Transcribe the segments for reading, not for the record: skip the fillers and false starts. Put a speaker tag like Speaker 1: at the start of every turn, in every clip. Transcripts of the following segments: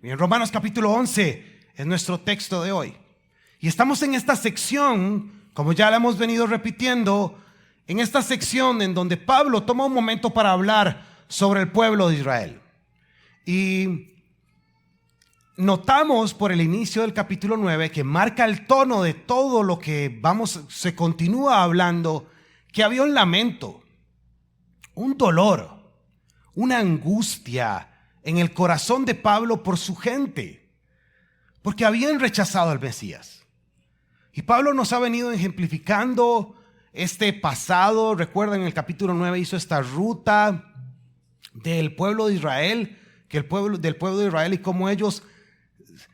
Speaker 1: En Romanos capítulo 11 es nuestro texto de hoy. Y estamos en esta sección, como ya la hemos venido repitiendo, en esta sección en donde Pablo toma un momento para hablar sobre el pueblo de Israel. Y notamos por el inicio del capítulo 9 que marca el tono de todo lo que se continúa hablando, que había un lamento, un dolor, una angustia en el corazón de Pablo por su gente, porque habían rechazado al Mesías. Y Pablo nos ha venido ejemplificando este pasado. Recuerden, en el capítulo 9 hizo esta ruta del pueblo de Israel, del pueblo de Israel, y cómo ellos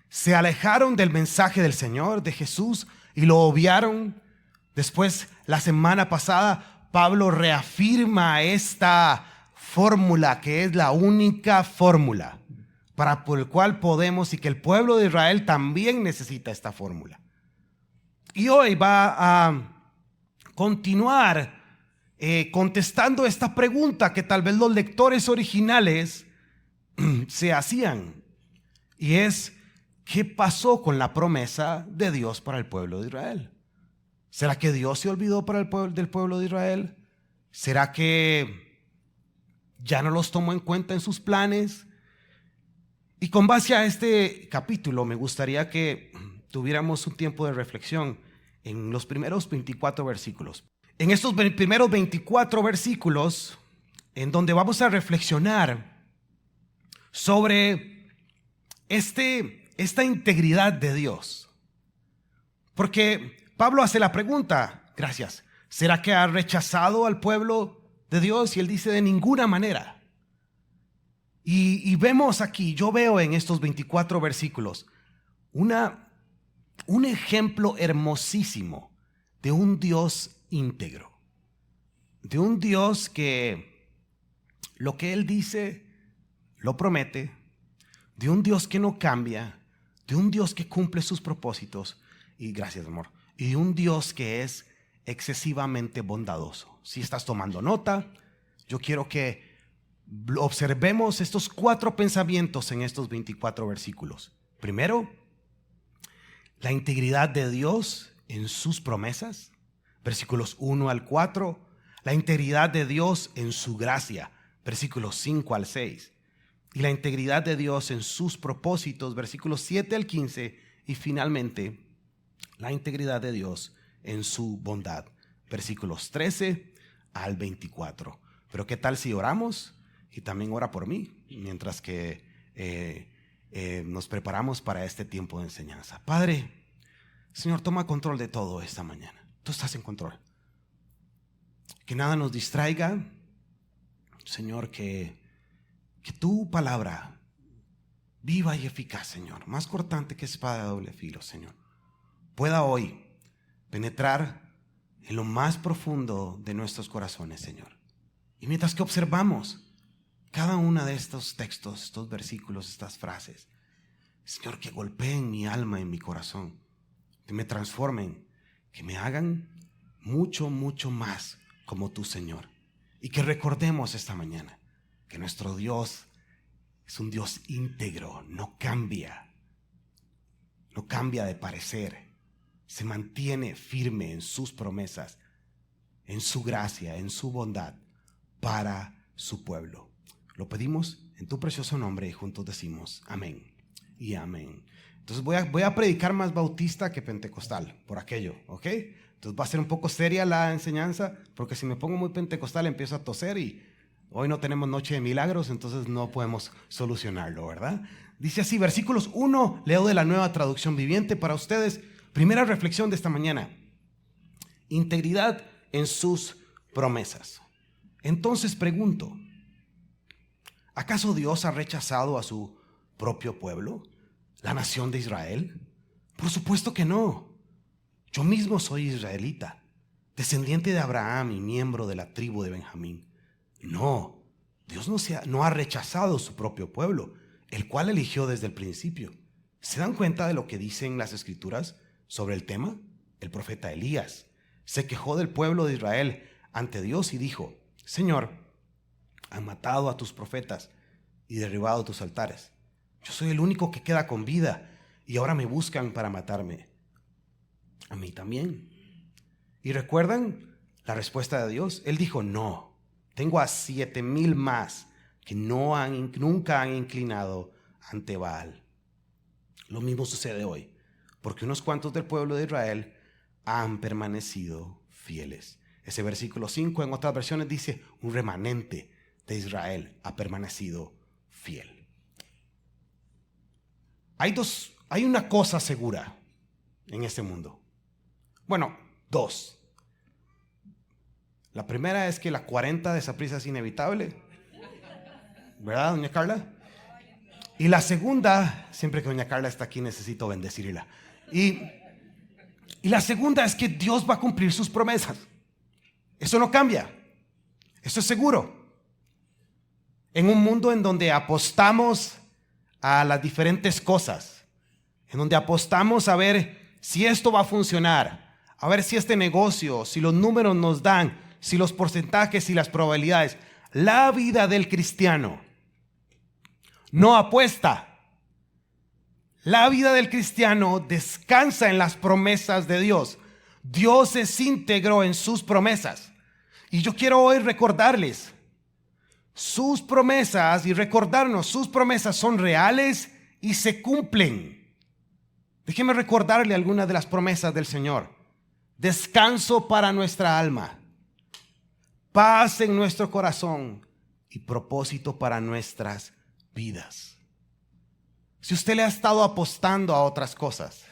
Speaker 1: se alejaron del mensaje del Señor, de Jesús, y lo obviaron. Después, la semana pasada, Pablo reafirma esta fórmula que es la única fórmula por el cual podemos, y que el pueblo de Israel también necesita esta fórmula. Y hoy va a continuar contestando esta pregunta que tal vez los lectores originales se hacían, y es: ¿qué pasó con la promesa de Dios para el pueblo de Israel? ¿Será que Dios se olvidó del pueblo de Israel? ¿Será que ya no los tomó en cuenta en sus planes? Y con base a este capítulo me gustaría que tuviéramos un tiempo de reflexión en los primeros 24 versículos. En estos primeros 24 versículos, en donde vamos a reflexionar sobre esta integridad de Dios. Porque Pablo hace la pregunta, gracias, ¿será que ha rechazado al pueblo de Dios? Y él dice: de ninguna manera. Y vemos aquí, yo veo en estos 24 versículos un ejemplo hermosísimo de un Dios íntegro, de un Dios que lo que Él dice lo promete, de un Dios que no cambia, de un Dios que cumple sus propósitos, y gracias, amor, y de un Dios que es excesivamente bondadoso. Si estás tomando nota, yo quiero que observemos estos 4 pensamientos en estos 24 versículos. Primero, la integridad de Dios en sus promesas, versículos 1 al 4. La integridad de Dios en su gracia, versículos 5 al 6. Y la integridad de Dios en sus propósitos, versículos 7 al 15. Y finalmente, la integridad de Dios en su bondad, versículos 13 al 24. Pero ¿qué tal si oramos? Y también ora por mí, mientras que nos preparamos para este tiempo de enseñanza. Padre, Señor, toma control de todo esta mañana. Tú estás en control. Que nada nos distraiga, Señor, que tu palabra viva y eficaz, Señor, más cortante que espada de doble filo, Señor, pueda hoy penetrar en lo más profundo de nuestros corazones, Señor. Y mientras que observamos cada uno de estos textos, estos versículos, estas frases, Señor, que golpeen mi alma y mi corazón, que me transformen, que me hagan mucho, mucho más como tú, Señor. Y que recordemos esta mañana que nuestro Dios es un Dios íntegro, no cambia de parecer, se mantiene firme en sus promesas, en su gracia, en su bondad para su pueblo. Lo pedimos en tu precioso nombre y juntos decimos amén y amén. Entonces voy a predicar más bautista que pentecostal por aquello, ¿ok? Entonces va a ser un poco seria la enseñanza, porque si me pongo muy pentecostal empiezo a toser y hoy no tenemos noche de milagros, entonces no podemos solucionarlo, ¿verdad? Dice así, versículos 1, leo de la Nueva Traducción Viviente para ustedes. Primera reflexión de esta mañana: integridad en sus promesas. Entonces pregunto, ¿acaso Dios ha rechazado a su propio pueblo, la nación de Israel? Por supuesto que no. Yo mismo soy israelita, descendiente de Abraham y miembro de la tribu de Benjamín. No, Dios no ha rechazado su propio pueblo, el cual eligió desde el principio. ¿Se dan cuenta de lo que dicen las Escrituras sobre el tema? El profeta Elías se quejó del pueblo de Israel ante Dios y dijo: Señor, han matado a tus profetas y derribado tus altares. Yo soy el único que queda con vida y ahora me buscan para matarme. A mí también. ¿Y recuerdan la respuesta de Dios? Él dijo, no, tengo a 7,000 más que nunca han inclinado ante Baal. Lo mismo sucede hoy, porque unos cuantos del pueblo de Israel han permanecido fieles. Ese versículo 5 en otras versiones dice, un remanente de Israel ha permanecido fiel. Hay una cosa segura en este mundo. Bueno, dos. La primera es que la 40 de Saprissa es inevitable. ¿Verdad, doña Carla? Y la segunda, siempre que doña Carla está aquí necesito bendecirla. Y la segunda es que Dios va a cumplir sus promesas. Eso no cambia. Eso es seguro. En un mundo en donde apostamos a las diferentes cosas, en donde apostamos a ver si esto va a funcionar, a ver si este negocio, si los números nos dan, si los porcentajes y las probabilidades, la vida del cristiano no apuesta. La vida del cristiano descansa en las promesas de Dios. Dios es íntegro en sus promesas. Y yo quiero hoy recordarles sus promesas y recordarnos, sus promesas son reales y se cumplen. Déjeme recordarle algunas de las promesas del Señor. Descanso para nuestra alma, paz en nuestro corazón y propósito para nuestras vidas. Si usted le ha estado apostando a otras cosas,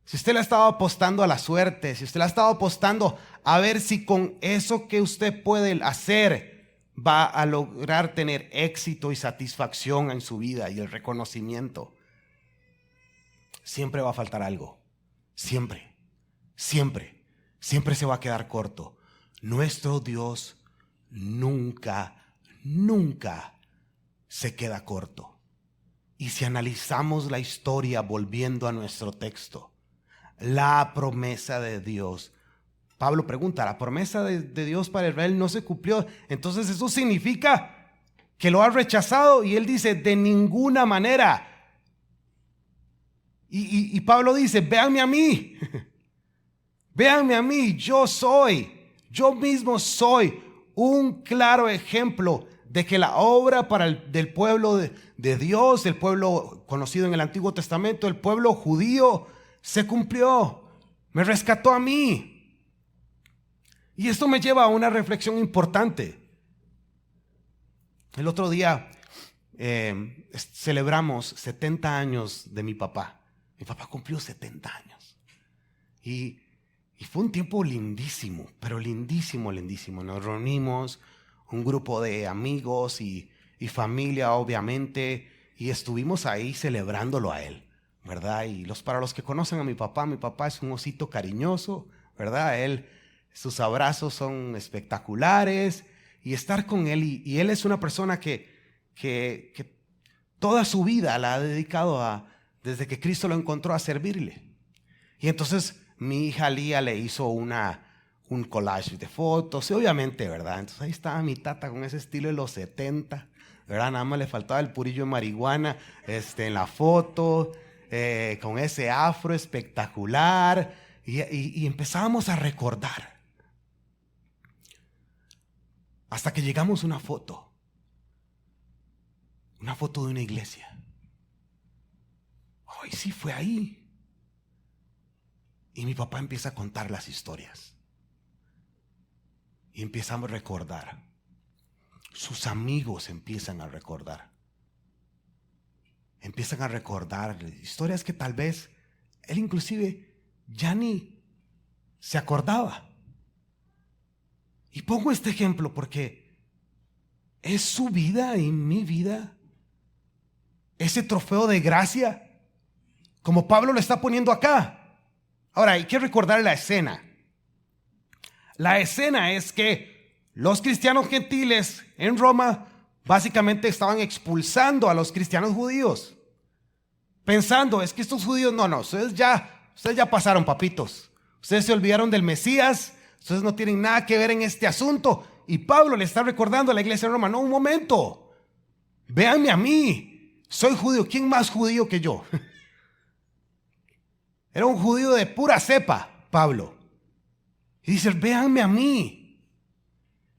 Speaker 1: si usted le ha estado apostando a la suerte, si usted le ha estado apostando a ver si con eso que usted puede hacer va a lograr tener éxito y satisfacción en su vida y el reconocimiento, siempre va a faltar algo. Siempre se va a quedar corto. Nuestro Dios nunca se queda corto. Y si analizamos la historia volviendo a nuestro texto, la promesa de Dios, Pablo pregunta, la promesa de Dios para Israel no se cumplió, entonces eso significa que lo ha rechazado, y él dice, de ninguna manera. Y Pablo dice, véanme a mí, véanme a mí, yo mismo soy un claro ejemplo de que la obra del pueblo de Dios, el pueblo conocido en el Antiguo Testamento, el pueblo judío, se cumplió, me rescató a mí. Y esto me lleva a una reflexión importante. El otro día celebramos 70 años de mi papá. Mi papá cumplió 70 años. Y fue un tiempo lindísimo, pero lindísimo. Nos reunimos, un grupo de amigos y familia, obviamente, y estuvimos ahí celebrándolo a él, ¿verdad? Y para los que conocen a mi papá es un osito cariñoso, ¿verdad? Sus abrazos son espectaculares, y estar con él, y él es una persona que toda su vida la ha dedicado desde que Cristo lo encontró, a servirle. Y entonces mi hija Lía le hizo un collage de fotos, y obviamente, ¿verdad? Entonces ahí estaba mi tata con ese estilo de los 70, ¿verdad? Nada más le faltaba el purillo de marihuana en la foto, con ese afro espectacular, y empezábamos a recordar. Hasta que llegamos a una foto de una iglesia. Ay, sí, fue ahí. Y mi papá empieza a contar las historias. Y empezamos a recordar. Sus amigos empiezan a recordar. Empiezan a recordar historias que tal vez él inclusive ya ni se acordaba. Y pongo este ejemplo porque es su vida y mi vida, ese trofeo de gracia, como Pablo lo está poniendo acá. Ahora, hay que recordar la escena. La escena es que los cristianos gentiles en Roma básicamente estaban expulsando a los cristianos judíos, pensando, es que estos judíos, no, ustedes ya pasaron, papitos. Ustedes se olvidaron del Mesías, ustedes no tienen nada que ver en este asunto. Y Pablo le está recordando a la iglesia de Roma, no, un momento, véanme a mí, soy judío. ¿Quién más judío que yo? Era un judío de pura cepa, Pablo. Y dice, véanme a mí.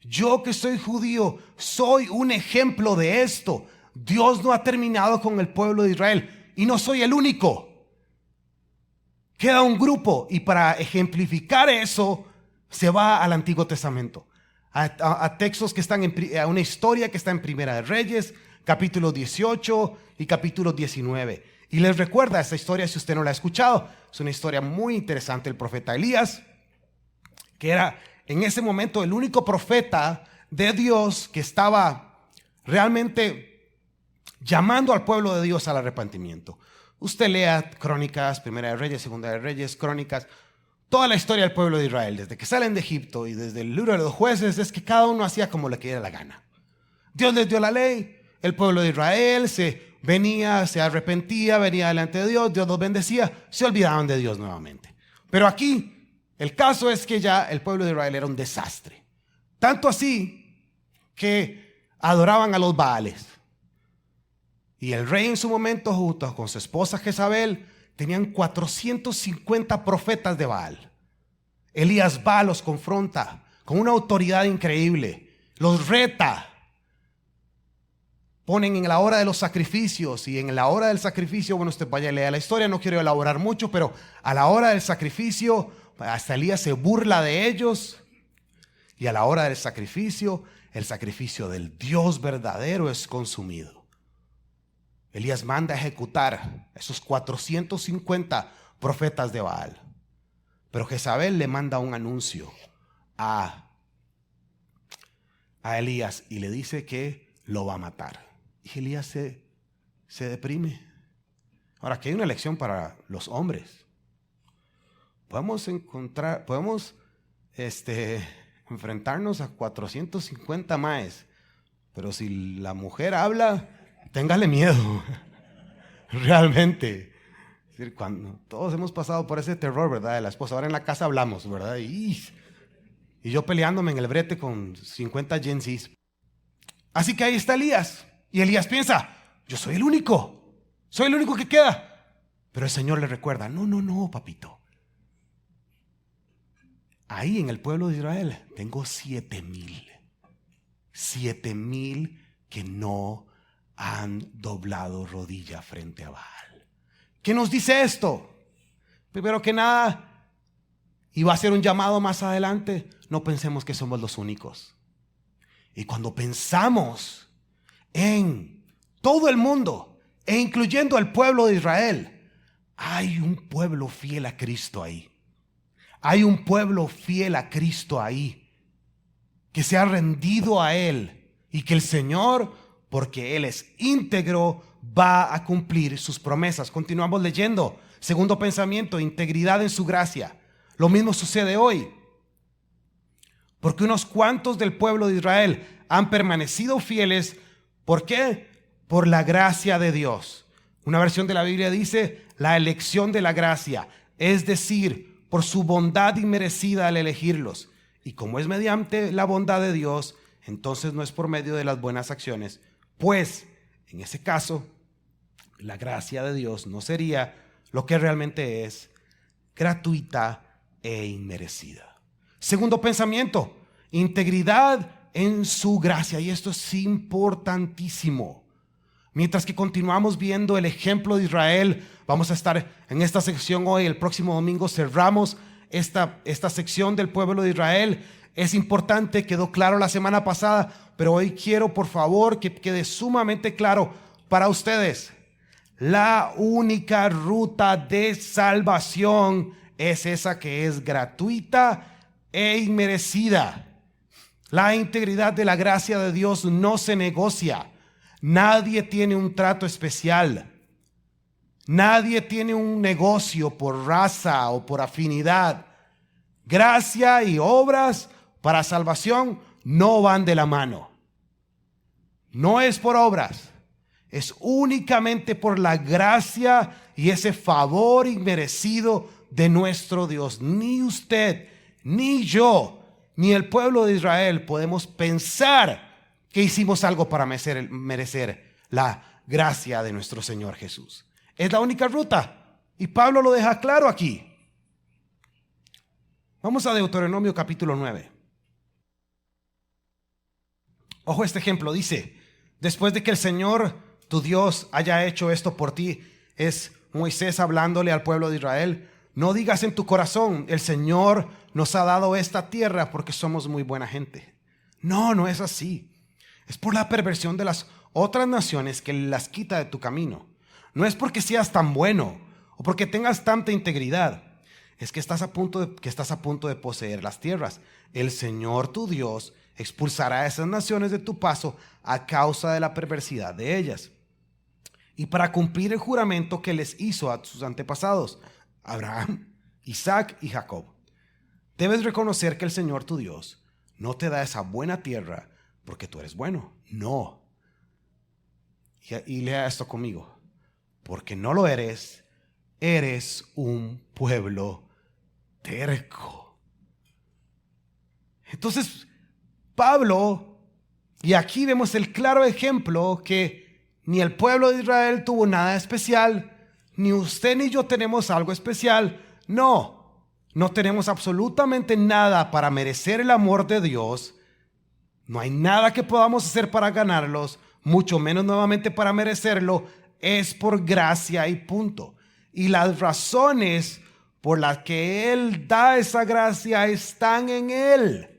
Speaker 1: Yo que soy judío, soy un ejemplo de esto. Dios no ha terminado con el pueblo de Israel. Y no soy el único. Queda un grupo. Y para ejemplificar eso, se va al Antiguo Testamento. A textos que están a una historia que está en Primera de Reyes, capítulo 18 y capítulo 19. Y les recuerda esta historia si usted no la ha escuchado. Es una historia muy interesante. El profeta Elías, que era en ese momento el único profeta de Dios que estaba realmente llamando al pueblo de Dios al arrepentimiento. Usted lea Crónicas, Primera de Reyes, Segunda de Reyes, Crónicas, toda la historia del pueblo de Israel, desde que salen de Egipto y desde el libro de los jueces, es que cada uno hacía como le quería la gana. Dios les dio la ley, el pueblo de Israel se arrepentía, venía delante de Dios, Dios los bendecía, se olvidaban de Dios nuevamente. Pero aquí, el caso es que ya el pueblo de Israel era un desastre. Tanto así que adoraban a los Baales. Y el rey en su momento, junto con su esposa Jezabel, tenían 450 profetas de Baal. Elías va, los confronta con una autoridad increíble, los reta. Ponen en la hora de los sacrificios, y en la hora del sacrificio, bueno, usted vaya a leer la historia, no quiero elaborar mucho, pero a la hora del sacrificio, hasta Elías se burla de ellos. Y a la hora del sacrificio, el sacrificio del Dios verdadero es consumido. Elías manda a ejecutar a esos 450 profetas de Baal. Pero Jezabel le manda un anuncio a Elías y le dice que lo va a matar. Y Elías se deprime. Ahora, aquí hay una lección para los hombres. Podemos enfrentarnos a 450 maes, pero si la mujer habla, téngale miedo. Realmente. Es decir, cuando todos hemos pasado por ese terror, ¿verdad? De la esposa. Ahora en la casa hablamos, ¿verdad? Y yo peleándome en el brete con 50 Gen Zs. Así que ahí está Elías. Y Elías piensa, yo soy el único que queda. Pero el Señor le recuerda, no, papito. Ahí en el pueblo de Israel tengo 7,000 que no han doblado rodilla frente a Baal. ¿Qué nos dice esto? Primero que nada, y va a ser un llamado más adelante, no pensemos que somos los únicos. Y cuando pensamos en todo el mundo, e incluyendo el pueblo de Israel, hay un pueblo fiel a Cristo ahí. Hay un pueblo fiel a Cristo ahí, que se ha rendido a Él, y que el Señor, porque Él es íntegro, va a cumplir sus promesas. Continuamos leyendo. Segundo pensamiento, integridad en su gracia. Lo mismo sucede hoy, porque unos cuantos del pueblo de Israel han permanecido fieles. ¿Por qué? Por la gracia de Dios. Una versión de la Biblia dice la elección de la gracia, es decir, por su bondad inmerecida al elegirlos. Y como es mediante la bondad de Dios, entonces no es por medio de las buenas acciones, pues en ese caso la gracia de Dios no sería lo que realmente es, gratuita e inmerecida. Segundo pensamiento, integridad en su gracia. Y esto es importantísimo. Mientras que continuamos viendo el ejemplo de Israel, vamos a estar en esta sección hoy. El próximo domingo cerramos esta sección del pueblo de Israel. Es importante, quedó claro la semana pasada, pero hoy quiero, por favor, que quede sumamente claro para ustedes. La única ruta de salvación es esa que es gratuita e inmerecida. La integridad de la gracia de Dios no se negocia. Nadie tiene un trato especial. Nadie tiene un negocio por raza o por afinidad. Gracia y obras para salvación no van de la mano. No es por obras, es únicamente por la gracia y ese favor inmerecido de nuestro Dios. Ni usted, ni yo, ni el pueblo de Israel podemos pensar que hicimos algo para merecer la gracia de nuestro Señor Jesús. Es la única ruta. Y Pablo lo deja claro aquí. Vamos a Deuteronomio capítulo 9. Ojo este ejemplo, dice: después de que el Señor tu Dios haya hecho esto por ti, es Moisés hablándole al pueblo de Israel: no digas en tu corazón, el Señor nos ha dado esta tierra porque somos muy buena gente. No, no es así. Es por la perversión de las otras naciones que las quita de tu camino. No es porque seas tan bueno o porque tengas tanta integridad. Es que estás a punto de poseer las tierras. El Señor tu Dios expulsará a esas naciones de tu paso a causa de la perversidad de ellas. Y para cumplir el juramento que les hizo a sus antepasados, Abraham, Isaac y Jacob. Debes reconocer que el Señor tu Dios no te da esa buena tierra porque tú eres bueno. No. Y lea esto conmigo. Porque no lo eres, eres un pueblo terco. Entonces, Pablo, y aquí vemos el claro ejemplo que ni el pueblo de Israel tuvo nada especial, ni usted ni yo tenemos algo especial. No tenemos absolutamente nada para merecer el amor de Dios. No hay nada que podamos hacer para ganarlos, mucho menos nuevamente para merecerlo. Es por gracia y punto. Y las razones por las que Él da esa gracia están en Él.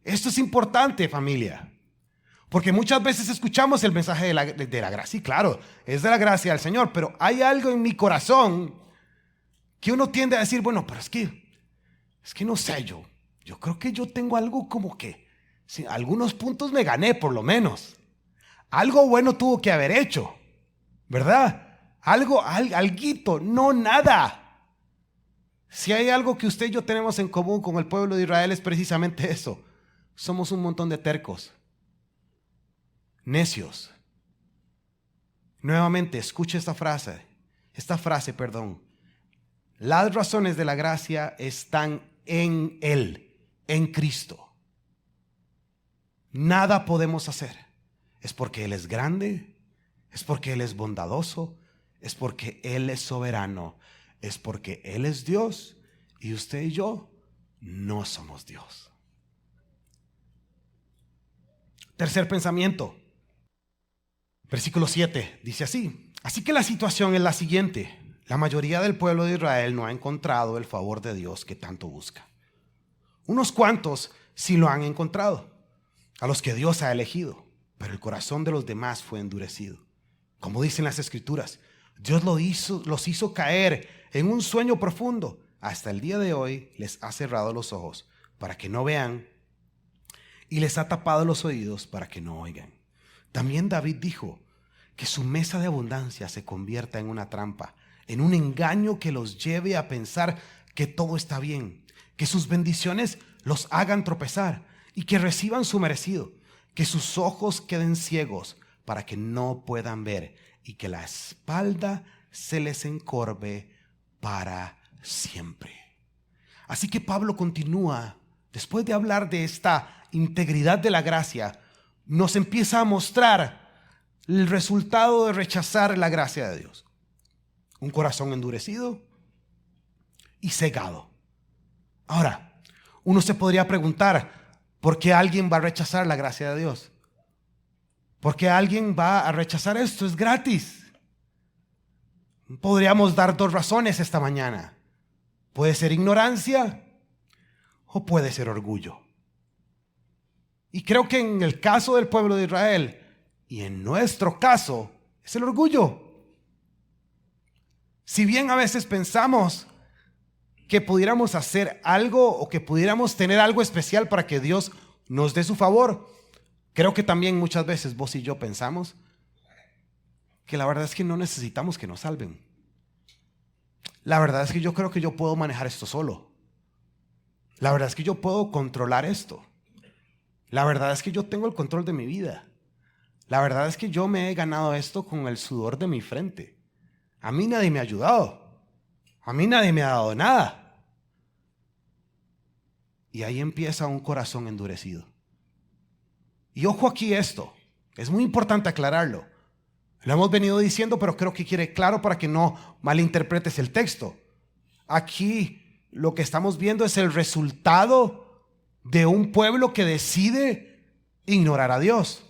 Speaker 1: Esto es importante, familia, porque muchas veces escuchamos el mensaje de la gracia. Y claro, es de la gracia del Señor, pero hay algo en mi corazón que uno tiende a decir: bueno, pero es que no sé, yo creo que yo tengo algo como que, sí, algunos puntos me gané por lo menos. Algo bueno tuvo que haber hecho, ¿verdad? Alguito, no nada. Si hay algo que usted y yo tenemos en común con el pueblo de Israel es precisamente eso. Somos un montón de tercos, necios. Nuevamente, escuche esta frase. Las razones de la gracia están en Él, en Cristo. Nada podemos hacer. Es porque Él es grande, es porque Él es bondadoso, es porque Él es soberano, es porque Él es Dios y usted y yo no somos Dios. Tercer pensamiento, versículo 7, dice así: así que la situación es la siguiente. La mayoría del pueblo de Israel no ha encontrado el favor de Dios que tanto busca. Unos cuantos sí lo han encontrado, a los que Dios ha elegido, pero el corazón de los demás fue endurecido. Como dicen las Escrituras, Dios los hizo caer en un sueño profundo. Hasta el día de hoy les ha cerrado los ojos para que no vean y les ha tapado los oídos para que no oigan. También David dijo que su mesa de abundancia se convierta en una trampa, en un engaño que los lleve a pensar que todo está bien, que sus bendiciones los hagan tropezar y que reciban su merecido, que sus ojos queden ciegos para que no puedan ver y que la espalda se les encorve para siempre. Así que Pablo continúa, después de hablar de esta integridad de la gracia, nos empieza a mostrar el resultado de rechazar la gracia de Dios. Un corazón endurecido y cegado. Ahora, uno se podría preguntar: ¿por qué alguien va a rechazar la gracia de Dios? ¿Por qué alguien va a rechazar esto? Es gratis. Podríamos dar dos razones esta mañana. Puede ser ignorancia o puede ser orgullo. Y creo que en el caso del pueblo de Israel y en nuestro caso es el orgullo. Si bien a veces pensamos que pudiéramos hacer algo o que pudiéramos tener algo especial para que Dios nos dé su favor, creo que también muchas veces vos y yo pensamos que la verdad es que no necesitamos que nos salven. La verdad es que yo creo que yo puedo manejar esto solo. La verdad es que yo puedo controlar esto. La verdad es que yo tengo el control de mi vida. La verdad es que yo me he ganado esto con el sudor de mi frente. A mí nadie me ha ayudado. A mí nadie me ha dado nada. Y ahí empieza un corazón endurecido. Y ojo aquí esto, es muy importante aclararlo. Lo hemos venido diciendo, pero creo que quiere claro para que no malinterpretes el texto. Aquí lo que estamos viendo es el resultado de un pueblo que decide ignorar a Dios.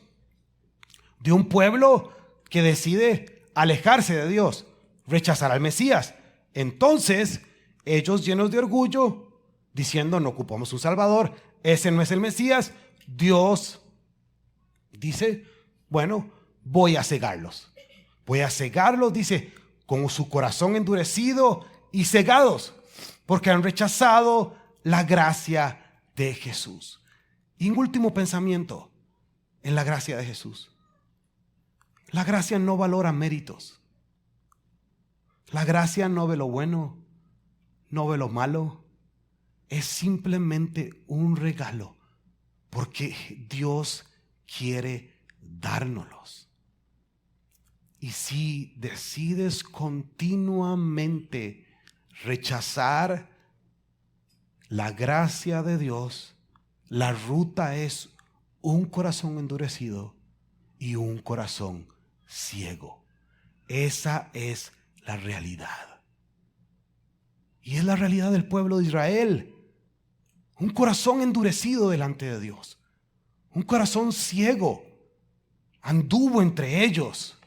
Speaker 1: De un pueblo que decide alejarse de Dios, rechazar al Mesías. Entonces, ellos llenos de orgullo, diciendo: no ocupamos un Salvador, ese no es el Mesías. Dios dice: bueno, voy a cegarlos. Voy a cegarlos, dice, con su corazón endurecido y cegados, porque han rechazado la gracia de Jesús. Y un último pensamiento en la gracia de Jesús. La gracia no valora méritos. La gracia no ve lo bueno, no ve lo malo. Es simplemente un regalo, porque Dios quiere dárnoslos. Y si decides continuamente rechazar la gracia de Dios, la ruta es un corazón endurecido y un corazón ciego. Esa es la realidad. Y es la realidad del pueblo de Israel. Un corazón endurecido delante de Dios. Un corazón ciego. Anduvo entre ellos.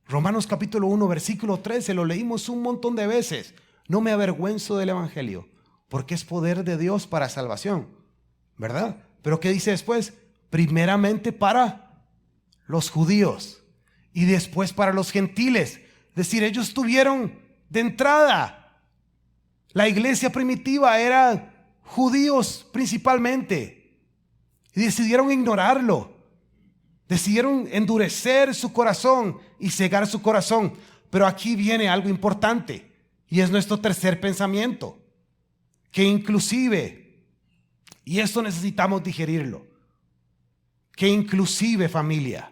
Speaker 1: Romanos capítulo 1, versículo 13, lo leímos un montón de veces. No me avergüenzo del evangelio, porque es poder de Dios para salvación, ¿verdad? Pero ¿qué dice después? Primeramente para los judíos y después para los gentiles. Es decir, ellos tuvieron de entrada, la iglesia primitiva era judíos principalmente, y decidieron ignorarlo. Decidieron endurecer su corazón y cegar su corazón. Pero aquí viene algo importante, y es nuestro tercer pensamiento, que inclusive, y esto necesitamos digerirlo, que inclusive, familia,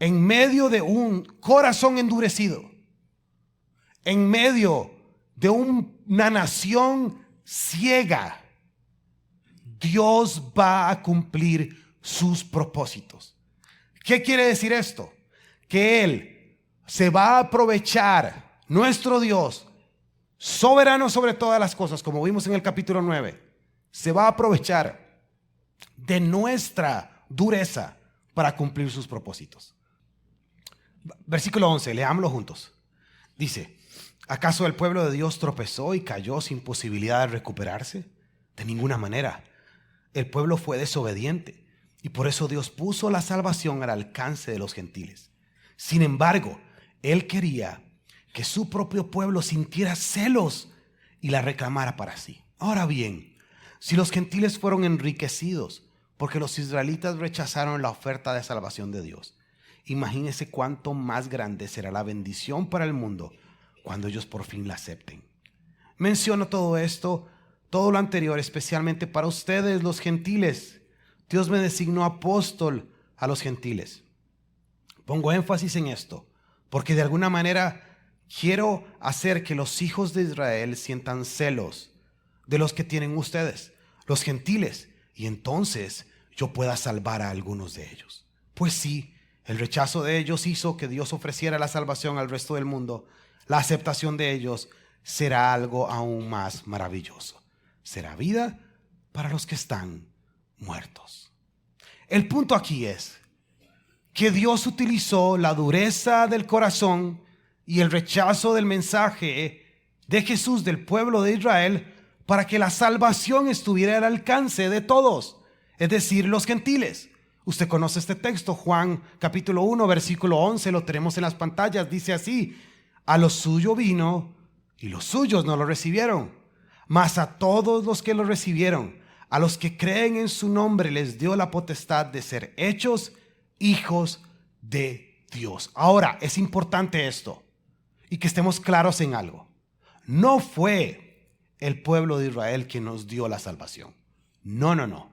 Speaker 1: en medio de un corazón endurecido, en medio de una nación ciega, Dios va a cumplir sus propósitos. ¿Qué quiere decir esto? Que Él se va a aprovechar, nuestro Dios, soberano sobre todas las cosas, como vimos en el capítulo 9, se va a aprovechar de nuestra dureza para cumplir sus propósitos. Versículo 11, leámoslo juntos. Dice: ¿acaso el pueblo de Dios tropezó y cayó sin posibilidad de recuperarse? De ninguna manera. El pueblo fue desobediente, y por eso Dios puso la salvación al alcance de los gentiles. Sin embargo, Él quería que su propio pueblo sintiera celos y la reclamara para sí. Ahora bien, si los gentiles fueron enriquecidos porque los israelitas rechazaron la oferta de salvación de Dios, imagínense cuánto más grande será la bendición para el mundo cuando ellos por fin la acepten. Menciono todo esto, todo lo anterior, especialmente para ustedes, los gentiles. Dios me designó apóstol a los gentiles. Pongo énfasis en esto, porque de alguna manera quiero hacer que los hijos de Israel sientan celos de los que tienen ustedes, los gentiles, y entonces yo pueda salvar a algunos de ellos. Pues sí, el rechazo de ellos hizo que Dios ofreciera la salvación al resto del mundo. La aceptación de ellos será algo aún más maravilloso. Será vida para los que están muertos. El punto aquí es que Dios utilizó la dureza del corazón y el rechazo del mensaje de Jesús del pueblo de Israel para que la salvación estuviera al alcance de todos, es decir, los gentiles. Usted conoce este texto, Juan capítulo 1, versículo 11, lo tenemos en las pantallas, dice así: a lo suyo vino y los suyos no lo recibieron, mas a todos los que lo recibieron, a los que creen en su nombre, les dio la potestad de ser hechos hijos de Dios. Ahora, es importante esto y que estemos claros en algo. No fue el pueblo de Israel quien nos dio la salvación. No.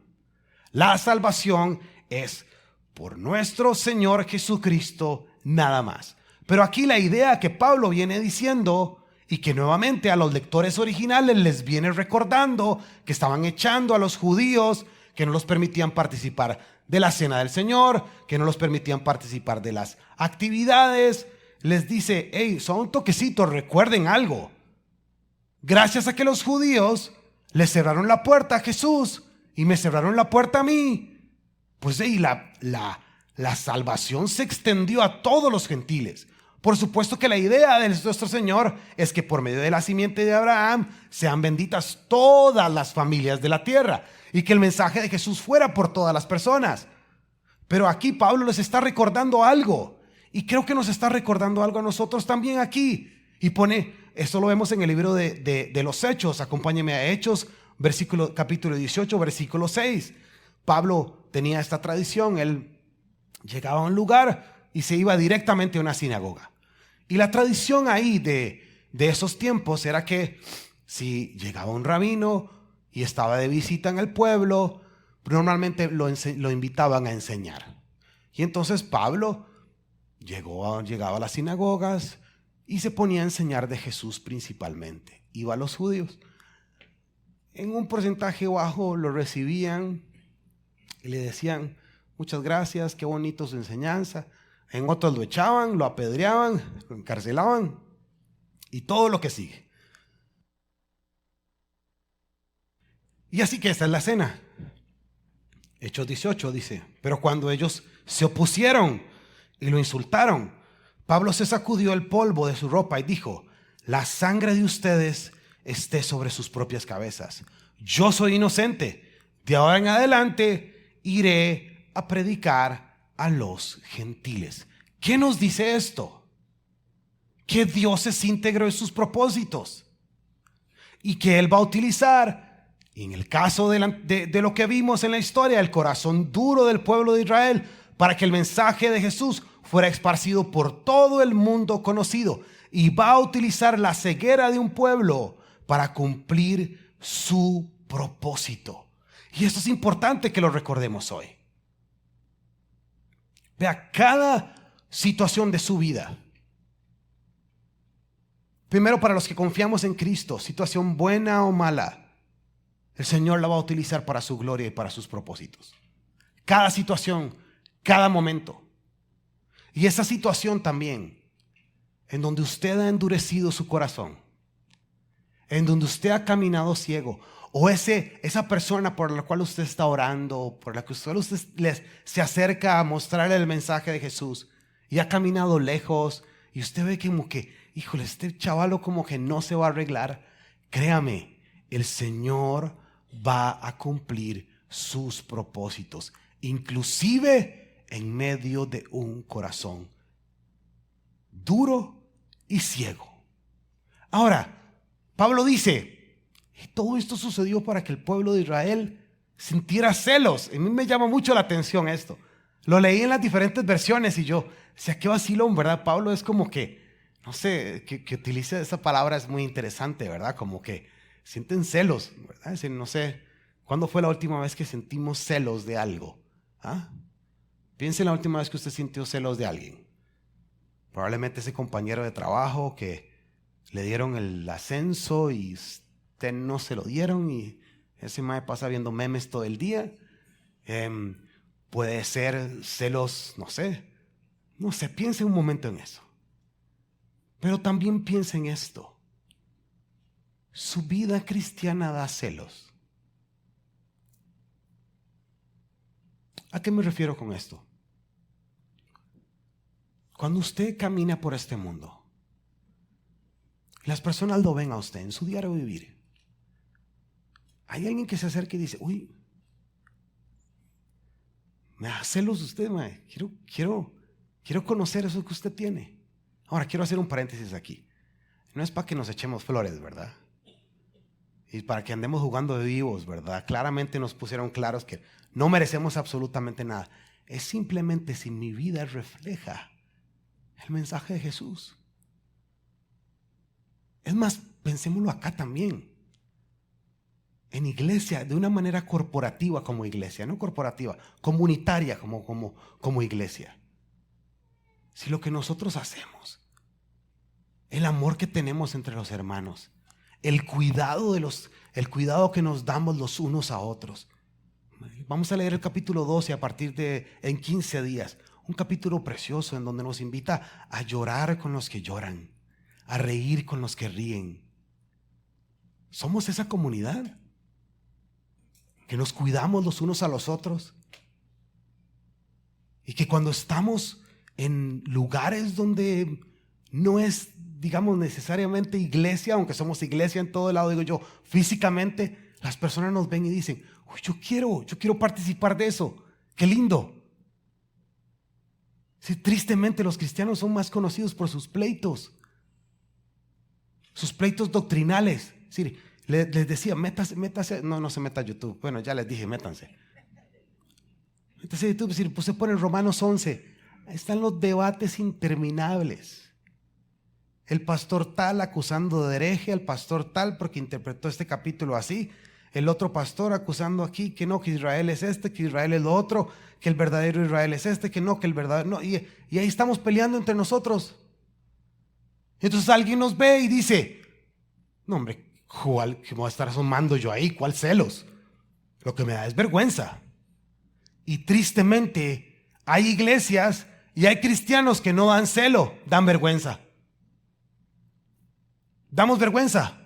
Speaker 1: La salvación es por nuestro Señor Jesucristo nada más. Pero aquí la idea que Pablo viene diciendo, y que nuevamente a los lectores originales les viene recordando, que estaban echando a los judíos, que no los permitían participar de la cena del Señor, que no los permitían participar de las actividades. Les dice, hey, son un toquecito, recuerden algo. Gracias a que los judíos le cerraron la puerta a Jesús y me cerraron la puerta a mí, pues la salvación se extendió a todos los gentiles. Por supuesto que la idea de nuestro Señor es que por medio de la simiente de Abraham sean benditas todas las familias de la tierra y que el mensaje de Jesús fuera por todas las personas. Pero aquí Pablo les está recordando algo, y creo que nos está recordando algo a nosotros también aquí. Y pone, esto lo vemos en el libro de los Hechos. Acompáñenme a Hechos, capítulo 18, versículo 6. Pablo tenía esta tradición. Él llegaba a un lugar y se iba directamente a una sinagoga. Y la tradición ahí de esos tiempos era que si llegaba un rabino y estaba de visita en el pueblo, normalmente lo invitaban a enseñar. Y entonces Pablo llegaba a las sinagogas y se ponía a enseñar de Jesús principalmente. Iba a los judíos. En un porcentaje bajo lo recibían y le decían, muchas gracias, qué bonito su enseñanza. En otros lo echaban, lo apedreaban, lo encarcelaban y todo lo que sigue. Y así que esta es la cena. Hechos 18 dice, pero cuando ellos se opusieron y lo insultaron, Pablo se sacudió el polvo de su ropa y dijo, la sangre de ustedes esté sobre sus propias cabezas. Yo soy inocente. De ahora en adelante iré a predicar a los gentiles. ¿Qué nos dice esto? Que Dios es íntegro en sus propósitos y que Él va a utilizar, en el caso de lo que vimos en la historia, el corazón duro del pueblo de Israel, para que el mensaje de Jesús fuera esparcido por todo el mundo conocido, y va a utilizar la ceguera de un pueblo para cumplir su propósito. Y esto es importante que lo recordemos hoy. Vea, cada situación de su vida, primero para los que confiamos en Cristo, situación buena o mala, el Señor la va a utilizar para su gloria y para sus propósitos. Cada situación, cada momento. Y esa situación también, en donde usted ha endurecido su corazón, en donde usted ha caminado ciego, o esa persona por la cual usted está orando, por la que usted se acerca a mostrarle el mensaje de Jesús y ha caminado lejos, y usted ve como que, híjole, este chavalo como que no se va a arreglar. Créame, el Señor va a cumplir sus propósitos, inclusive en medio de un corazón duro y ciego. Ahora, Pablo dice, y todo esto sucedió para que el pueblo de Israel sintiera celos. A mí me llama mucho la atención esto. Lo leí en las diferentes versiones y yo, qué vacilón, ¿verdad? Pablo es como que, no sé, que utilice esa palabra, es muy interesante, ¿verdad? Como que sienten celos, ¿verdad? Es decir, no sé, ¿cuándo fue la última vez que sentimos celos de algo? ¿Ah? Piense en la última vez que usted sintió celos de alguien. Probablemente ese compañero de trabajo que le dieron el ascenso y usted no se lo dieron, y ese mae pasa viendo memes todo el día. Puede ser celos, no sé, piense un momento en eso. Pero también piense en esto. Su vida cristiana da celos. ¿A qué me refiero con esto? Cuando usted camina por este mundo, las personas lo ven a usted en su diario vivir. Hay alguien que se acerca y dice, uy, me da celos usted, mae. Quiero conocer eso que usted tiene. Ahora, quiero hacer un paréntesis aquí. No es para que nos echemos flores, ¿verdad? Y para que andemos jugando de vivos, ¿verdad? Claramente nos pusieron claros que no merecemos absolutamente nada. Es simplemente si mi vida refleja el mensaje de Jesús. Es más, pensémoslo acá también. En iglesia, de una manera corporativa como iglesia, no corporativa, comunitaria como iglesia. Si lo que nosotros hacemos, el amor que tenemos entre los hermanos, el cuidado que nos damos los unos a otros, Vamos a leer el capítulo 12 en 15 días. Un capítulo precioso en donde nos invita a llorar con los que lloran, a reír con los que ríen. Somos esa comunidad que nos cuidamos los unos a los otros y que cuando estamos en lugares donde no es, digamos, necesariamente iglesia, aunque somos iglesia en todo lado, digo yo, físicamente, las personas nos ven y dicen: uy, yo quiero participar de eso, qué lindo. Sí, tristemente los cristianos son más conocidos por sus pleitos doctrinales. Sí, les decía, métase, no se meta a YouTube. Bueno, ya les dije, métanse. Métase a YouTube, es decir, pues se pone en Romanos 11. Ahí están los debates interminables. El pastor tal acusando de hereje al pastor tal porque interpretó este capítulo así. El otro pastor acusando aquí que no, que Israel es este, que Israel es lo otro, que el verdadero Israel es este, que no, que el verdadero no. Y ahí estamos peleando entre nosotros. Entonces alguien nos ve y dice: no, hombre, ¿cuál que me voy a estar asomando yo ahí? ¿Cuál celos? Lo que me da es vergüenza. Y tristemente hay iglesias y hay cristianos que no dan celo, dan vergüenza. Damos vergüenza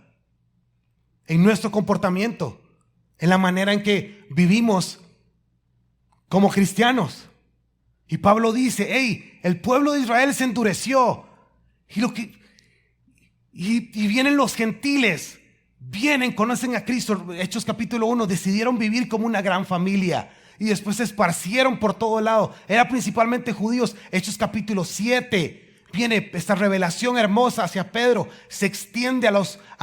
Speaker 1: en nuestro comportamiento, en la manera en que vivimos como cristianos. Y Pablo dice: hey, el pueblo de Israel se endureció y vienen los gentiles, conocen a Cristo. Hechos capítulo 1, decidieron vivir como una gran familia y después se esparcieron por todo lado. Eran principalmente judíos. Hechos capítulo 7 viene esta revelación hermosa hacia Pedro, se extiende a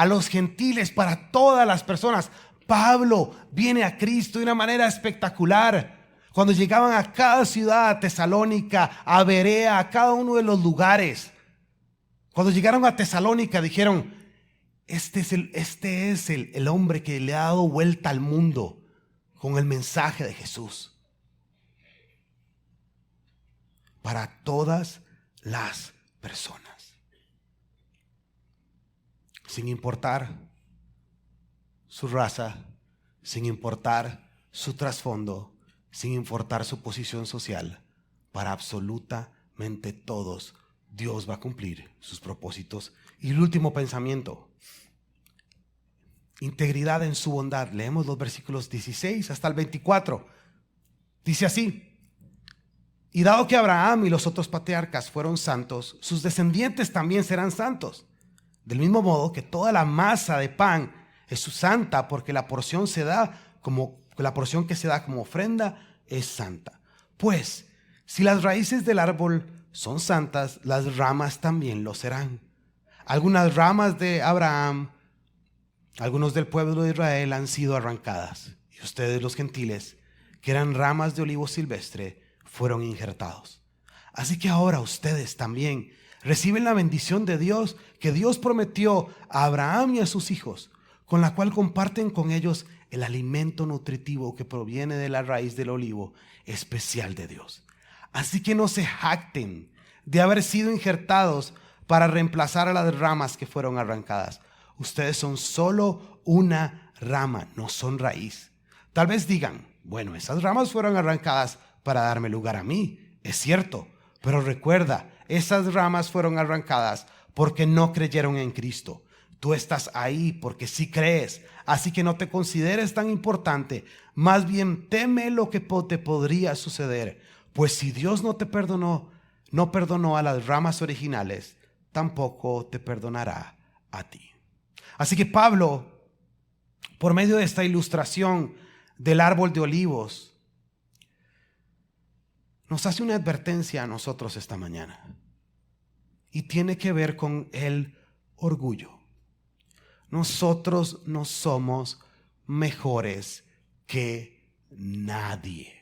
Speaker 1: los gentiles, para todas las personas. Pablo viene a Cristo de una manera espectacular. Cuando llegaban a cada ciudad, a Tesalónica, a Berea, a cada uno de los lugares, cuando llegaron a Tesalónica dijeron: este es el hombre que le ha dado vuelta al mundo con el mensaje de Jesús para todas las personas, sin importar su raza, sin importar su trasfondo, sin importar su posición social. Para absolutamente todos Dios va a cumplir sus propósitos. Y el último pensamiento: integridad en su bondad. Leemos los versículos 16 hasta el 24. Dice así: y dado que Abraham y los otros patriarcas fueron santos, sus descendientes también serán santos. Del mismo modo que toda la masa de pan es santa, porque la porción que se da como ofrenda es santa. Pues, si las raíces del árbol son santas, las ramas también lo serán. Algunas ramas de Abraham, algunos del pueblo de Israel, han sido arrancadas, y ustedes, los gentiles, que eran ramas de olivo silvestre, fueron injertados. Así que ahora ustedes también reciben la bendición de Dios que Dios prometió a Abraham y a sus hijos, con la cual comparten con ellos el alimento nutritivo que proviene de la raíz del olivo especial de Dios. Así que no se jacten de haber sido injertados para reemplazar a las ramas que fueron arrancadas. Ustedes son solo una rama, no son raíz. Tal vez digan: bueno, esas ramas fueron arrancadas para darme lugar a mí. Es cierto, pero recuerda, esas ramas fueron arrancadas porque no creyeron en Cristo. Tú estás ahí porque sí crees, así que no te consideres tan importante. Más bien teme lo que te podría suceder, pues si Dios no perdonó a las ramas originales, tampoco te perdonará a ti. Así que Pablo, por medio de esta ilustración del árbol de olivos, nos hace una advertencia a nosotros esta mañana, y tiene que ver con el orgullo. Nosotros no somos mejores que nadie.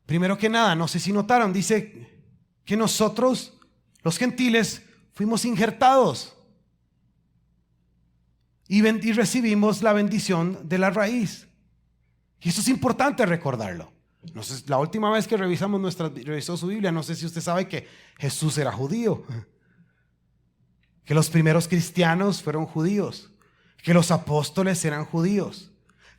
Speaker 1: Primero que nada, no sé si notaron, dice que nosotros, los gentiles, fuimos injertados y recibimos la bendición de la raíz. Y eso es importante recordarlo. No sé, la última vez que revisó su Biblia, no sé si usted sabe que Jesús era judío, que los primeros cristianos fueron judíos, que los apóstoles eran judíos,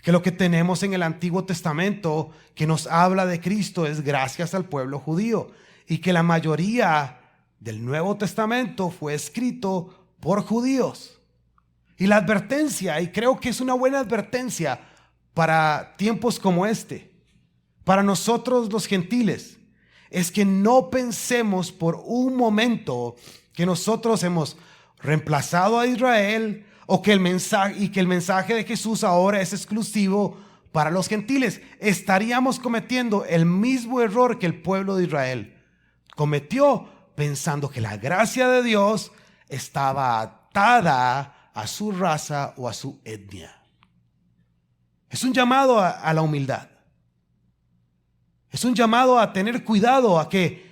Speaker 1: que lo que tenemos en el Antiguo Testamento que nos habla de Cristo es gracias al pueblo judío, y que la mayoría del Nuevo Testamento fue escrito por judíos. Y la advertencia, y creo que es una buena advertencia para tiempos como este, para nosotros los gentiles, es que no pensemos por un momento que nosotros hemos reemplazado a Israel, o que el mensaje de Jesús ahora es exclusivo para los gentiles. Estaríamos cometiendo el mismo error que el pueblo de Israel cometió, pensando que la gracia de Dios estaba atada a su raza o a su etnia. Es un llamado a la humildad. Es un llamado a tener cuidado, a que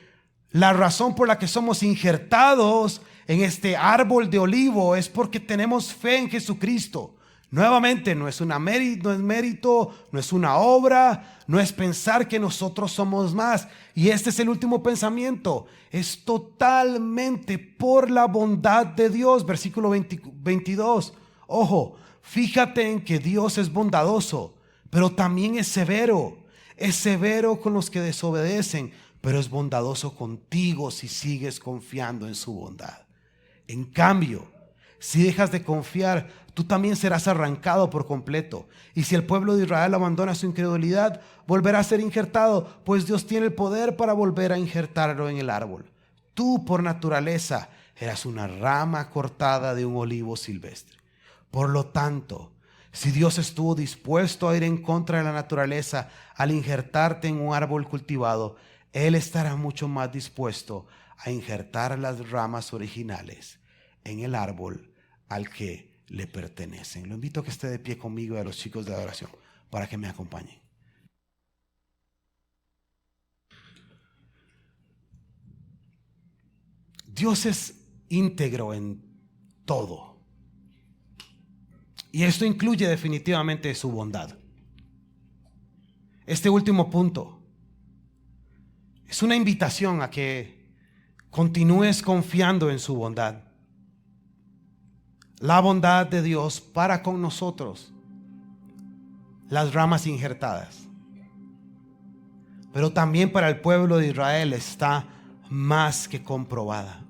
Speaker 1: la razón por la que somos injertados en este árbol de olivo es porque tenemos fe en Jesucristo. Nuevamente, no es mérito, no es una obra, no es pensar que nosotros somos más. Y este es el último pensamiento. Es totalmente por la bondad de Dios. Versículo 22. Ojo, fíjate en que Dios es bondadoso, pero también es severo. Es severo con los que desobedecen, pero es bondadoso contigo si sigues confiando en su bondad. En cambio, si dejas de confiar, tú también serás arrancado por completo. Y si el pueblo de Israel abandona su incredulidad, volverá a ser injertado, pues Dios tiene el poder para volver a injertarlo en el árbol. Tú, por naturaleza, eras una rama cortada de un olivo silvestre. Por lo tanto, si Dios estuvo dispuesto a ir en contra de la naturaleza al injertarte en un árbol cultivado, Él estará mucho más dispuesto a injertar las ramas originales en el árbol al que le pertenecen. Lo invito a que esté de pie conmigo y a los chicos de adoración para que me acompañen. Dios es íntegro en todo, y esto incluye definitivamente su bondad. Este último punto es una invitación a que continúes confiando en su bondad. La bondad de Dios para con nosotros, las ramas injertadas, pero también para el pueblo de Israel está más que comprobada.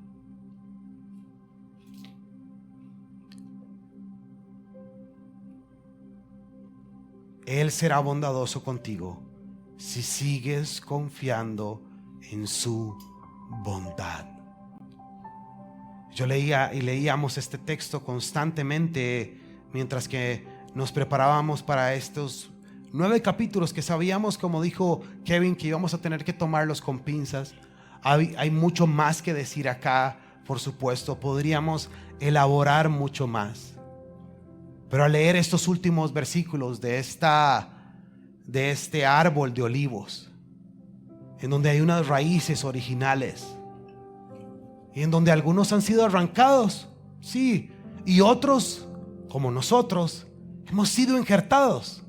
Speaker 1: Él será bondadoso contigo si sigues confiando en su bondad. Yo leía y leíamos este texto constantemente mientras que nos preparábamos para estos 9 capítulos que sabíamos, como dijo Kevin, que íbamos a tener que tomarlos con pinzas. Hay mucho más que decir acá, por supuesto, podríamos elaborar mucho más. Pero al leer estos últimos versículos de este árbol de olivos, en donde hay unas raíces originales, y en donde algunos han sido arrancados, sí, y otros, como nosotros, hemos sido injertados.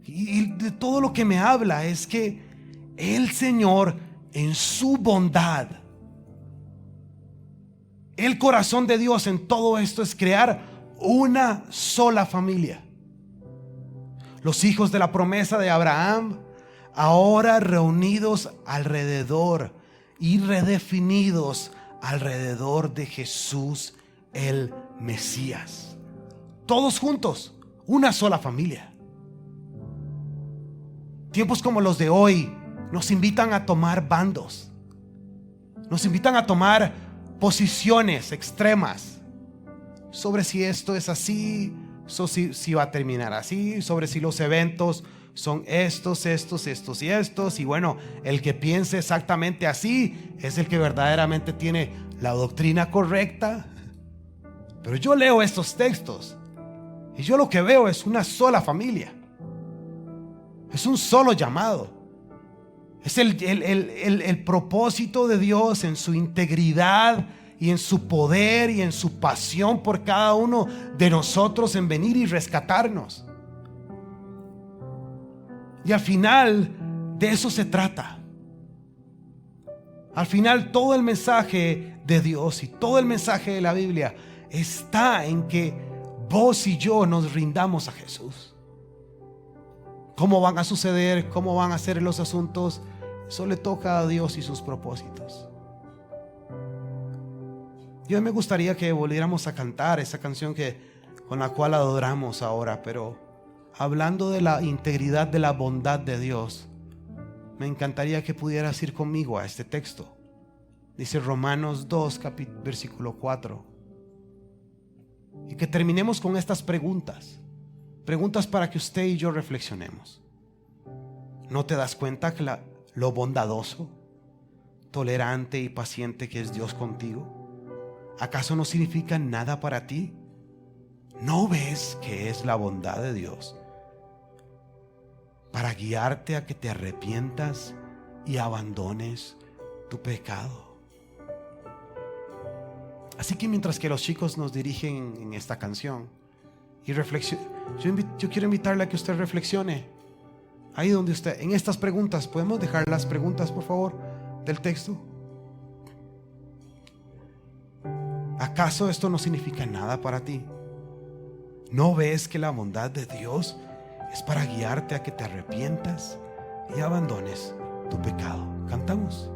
Speaker 1: Y de todo lo que me habla es que el Señor, en su bondad, el corazón de Dios en todo esto es crear una sola familia. Los hijos de la promesa de Abraham, ahora reunidos alrededor y redefinidos alrededor de Jesús el Mesías. Todos juntos, una sola familia. Tiempos como los de hoy nos invitan a tomar bandos, nos invitan a tomar posiciones extremas sobre si esto es así, si va a terminar así, sobre si los eventos son estos y estos. Y bueno, el que piense exactamente así es el que verdaderamente tiene la doctrina correcta. Pero yo leo estos textos y yo lo que veo es una sola familia. Es un solo llamado. Es el propósito de Dios en su integridad y en su poder y en su pasión por cada uno de nosotros en venir y rescatarnos. Y al final de eso se trata. Al final todo el mensaje de Dios y todo el mensaje de la Biblia está en que vos y yo nos rindamos a Jesús. ¿Cómo van a suceder? ¿Cómo van a ser los asuntos? Eso le toca a Dios y sus propósitos. Yo me gustaría que volviéramos a cantar esa canción con la cual adoramos ahora, pero hablando de la integridad, de la bondad de Dios, me encantaría que pudieras ir conmigo a este texto. Dice Romanos 2, versículo 4. Y que terminemos con estas preguntas. Preguntas para que usted y yo reflexionemos. ¿No te das cuenta que lo bondadoso, tolerante y paciente que es Dios contigo? ¿Acaso no significa nada para ti? ¿No ves que es la bondad de Dios para guiarte a que te arrepientas y abandones tu pecado? Así que mientras que los chicos nos dirigen en esta canción y yo quiero invitarle a que usted reflexione ahí donde usted, en estas preguntas. ¿Podemos dejar las preguntas, por favor, del texto? ¿Acaso esto no significa nada para ti? ¿No ves que la bondad de Dios es para guiarte a que te arrepientas y abandones tu pecado? Cantamos.